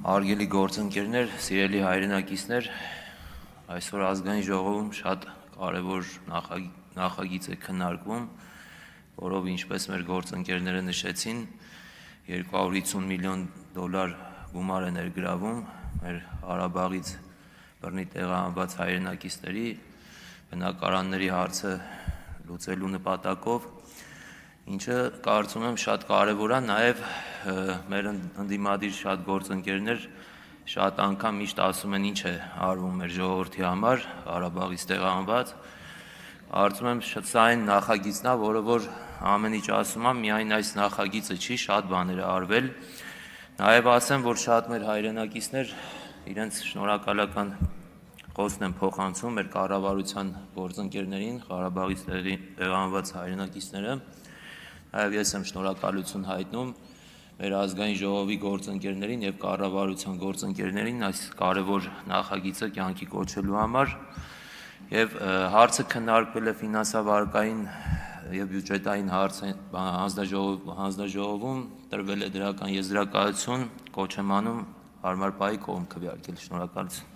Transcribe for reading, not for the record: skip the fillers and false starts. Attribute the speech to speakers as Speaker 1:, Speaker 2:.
Speaker 1: Արգելի գործընկերներ, սիրելի հայրենակիցներ, այսօր ազգային ժողովում շատ կարևոր նախագիծ է քննարկվում, որով ինչպես մեր գործընկերները նշեցին, 250 միլիոն դոլար գումար է ներգրավում մեր Ղարաբաղից բռնի տեղահանված հայրենակիցների բնակարանների հարցը լուծելու նպատակով, ինչը կարծում եմ շատ կարևոր է, նաև մեր ընդդիմադիր շատ գործընկերներ շատ անգամ միշտ ասում են ինչ է արվում մեր ժողովրդի համար, Ղարաբաղից տեղահանված, կարծում եմ սա այն նախագիծն է, որը որ ամեն ինչ ասում է, միայն այս նախագիծը չի, շատ բաներ է արվել, նաև ասեմ, որ շատ մեր հայրենակիցներ իրենց շնորհակալական խոսքն են փոխանցում մեր կառավարության գործընկերներին, Ղարաբաղից տեղահանված հայրենակիցները, նաև ես եմ շնորհակալություն հայտնում մեր ազգային ժողովի գործընկերներին և կառավարության գործընկերներին այս կարևոր նախագիծը կյանքի կոչելու համար և հարցը քննարկվել է ֆինանսավարկային և բյուջետային հանձնաժողովում, տրվել է դրական եզրակացություն, կոչ եմ անում հարմար պահի կողմ քվեարկել, շնորհակալություն։